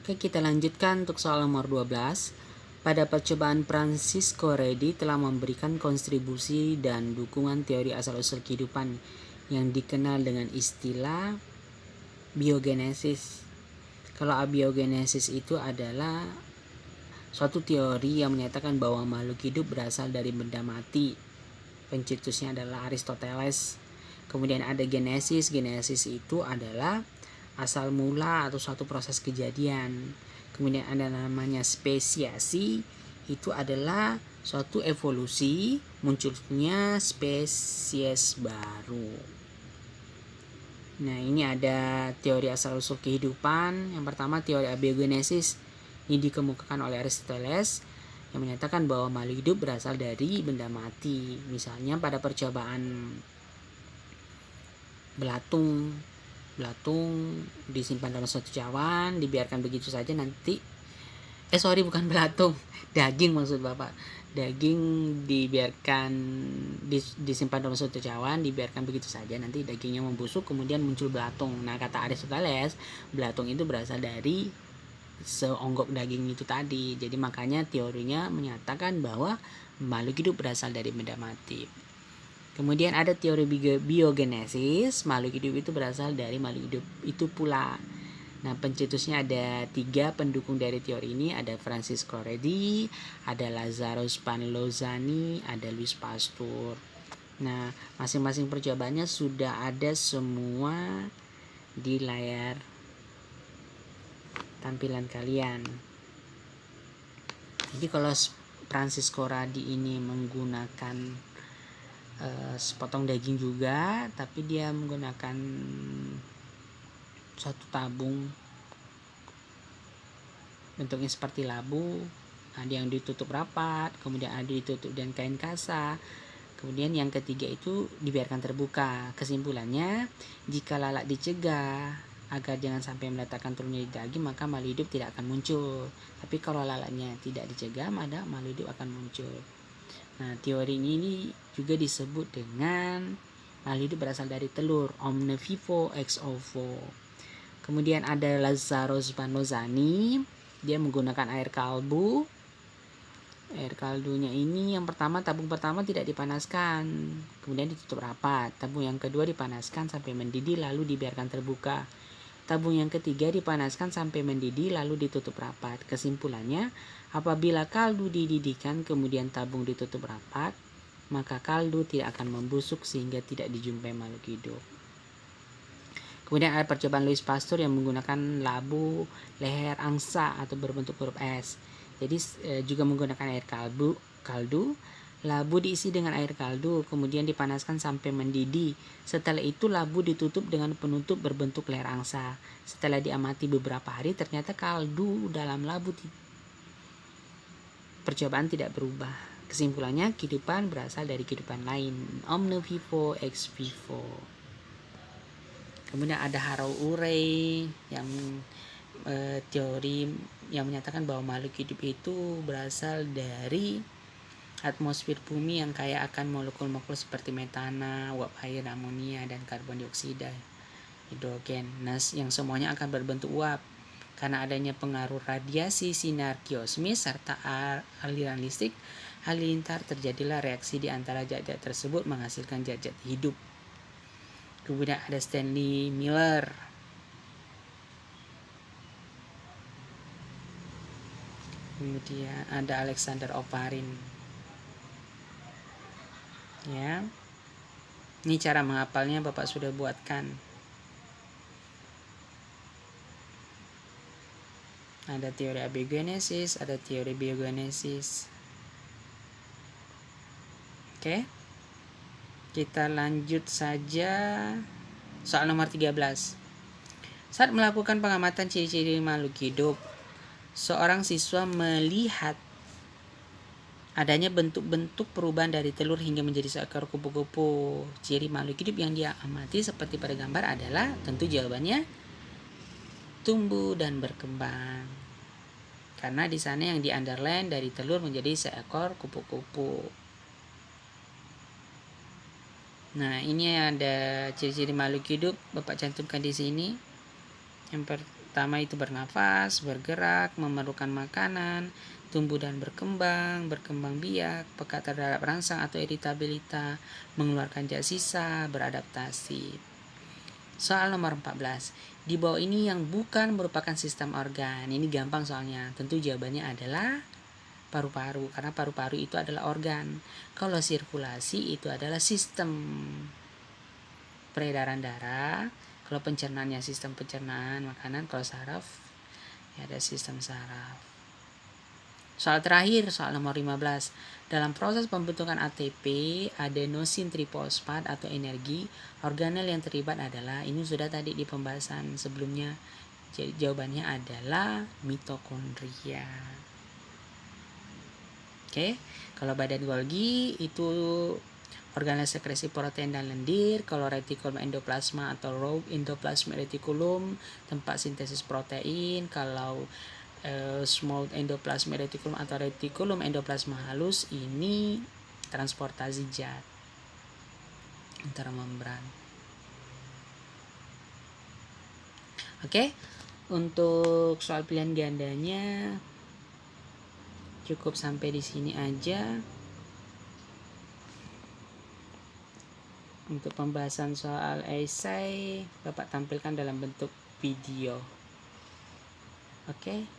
Oke, kita lanjutkan untuk soal nomor 12. Pada percobaan Francisco Redi telah memberikan kontribusi dan dukungan teori asal-usul kehidupan yang dikenal dengan istilah biogenesis. Kalau abiogenesis itu adalah suatu teori yang menyatakan bahwa makhluk hidup berasal dari benda mati. Pencetusnya adalah Aristoteles. Kemudian ada genesis. Genesis itu adalah asal mula atau suatu proses kejadian. Kemudian ada namanya spesiasi, itu adalah suatu evolusi, munculnya spesies baru. Nah, ini ada teori asal-usul kehidupan. Yang pertama, teori abiogenesis. Ini dikemukakan oleh Aristoteles yang menyatakan bahwa makhluk hidup berasal dari benda mati. Misalnya pada percobaan belatung disimpan dalam suatu cawan, dibiarkan begitu saja nanti bukan belatung, daging maksud Bapak. Daging dibiarkan disimpan dalam suatu cawan, dibiarkan begitu saja, nanti dagingnya membusuk, kemudian muncul belatung. Nah, kata Aristoteles, belatung itu berasal dari seonggok daging itu tadi. Jadi makanya teorinya menyatakan bahwa makhluk hidup berasal dari benda mati. Kemudian ada teori biogenesis, makhluk hidup itu berasal dari makhluk hidup itu pula. Nah, pencetusnya ada 3 pendukung dari teori ini, ada Francisco Redi, ada Lazzaro Spallanzani, ada Louis Pasteur. Nah, masing-masing percobaannya sudah ada semua di layar tampilan kalian. Jadi kalau Francisco Redi ini menggunakan sepotong daging juga, tapi dia menggunakan suatu tabung bentuknya seperti labu. Ada yang ditutup rapat, kemudian ada ditutup dengan kain kasa, kemudian yang ketiga itu dibiarkan terbuka. Kesimpulannya, jika lalat dicegah agar jangan sampai meletakkan telurnya di daging, maka makhluk hidup tidak akan muncul. Tapi kalau lalatnya tidak dicegah, maka makhluk hidup akan muncul. Nah, teori ini juga disebut dengan makhluk hidup berasal dari telur, omne vivo ex ovo. Kemudian ada Lazzaro Spallanzani, dia menggunakan air kaldu. Air kaldunya ini yang pertama, tabung pertama tidak dipanaskan, kemudian ditutup rapat. Tabung yang kedua dipanaskan sampai mendidih lalu dibiarkan terbuka. Tabung yang ketiga dipanaskan sampai mendidih lalu ditutup rapat. Kesimpulannya, apabila kaldu dididihkan kemudian tabung ditutup rapat, maka kaldu tidak akan membusuk sehingga tidak dijumpai makhluk hidup. Kemudian ada percobaan Louis Pasteur yang menggunakan labu leher angsa atau berbentuk huruf S. Jadi juga menggunakan air kaldu. Labu diisi dengan air kaldu, kemudian dipanaskan sampai mendidih. Setelah itu labu ditutup dengan penutup berbentuk leher angsa. Setelah diamati beberapa hari, ternyata kaldu dalam labu percobaan tidak berubah. Kesimpulannya, kehidupan berasal dari kehidupan lain. Omne vivo ex vivo. Kemudian ada Harold Urey yang teori yang menyatakan bahwa makhluk hidup itu berasal dari atmosfer bumi yang kaya akan molekul-molekul seperti metana, uap air, amonia, dan karbon dioksida, hidrogen. Nah, yang semuanya akan berbentuk uap. Karena adanya pengaruh radiasi sinar kiosmis serta aliran listrik halilintar, terjadilah reaksi di antara zat-zat tersebut menghasilkan zat-zat hidup. Kemudian ada Stanley Miller. Kemudian ada Alexander Oparin. Ya. Ini cara menghafalnya Bapak sudah buatkan. Ada teori abiogenesis, ada teori biogenesis. Oke. Kita lanjut saja soal nomor 13. Saat melakukan pengamatan ciri-ciri makhluk hidup, seorang siswa melihat adanya bentuk-bentuk perubahan dari telur hingga menjadi seekor kupu-kupu. Ciri makhluk hidup yang dia amati seperti pada gambar adalah, tentu jawabannya tumbuh dan berkembang. Karena di sana yang di underline dari telur menjadi seekor kupu-kupu. Nah, ini ada ciri-ciri makhluk hidup Bapak cantumkan di sini. Pertama itu bernafas, bergerak, memerlukan makanan, tumbuh dan berkembang biak, peka terhadap rangsang atau iritabilitas, mengeluarkan zat sisa, beradaptasi. Soal nomor 14. Di bawah ini yang bukan merupakan sistem organ. Ini gampang soalnya. Tentu jawabannya adalah paru-paru, karena paru-paru itu adalah organ. Kalau sirkulasi itu adalah sistem peredaran darah. Kalau pencernaannya sistem pencernaan makanan. Kalau saraf ya ada sistem saraf. Soal terakhir, soal nomor 15. Dalam proses pembentukan ATP, adenosin trifosfat atau energi, organel yang terlibat adalah, ini sudah tadi di pembahasan sebelumnya. Jadi jawabannya adalah mitokondria. Oke, kalau badan Golgi itu organel sekresi protein dan lendir. Kalau retikulum endoplasma atau rogue endoplasmic reticulum, tempat sintesis protein. Kalau small endoplasmic reticulum atau reticulum endoplasma halus, ini transportasi zat antara membran. Oke, untuk soal pilihan gandanya cukup sampai di sini aja. Untuk pembahasan soal esai Bapak tampilkan dalam bentuk video. Oke.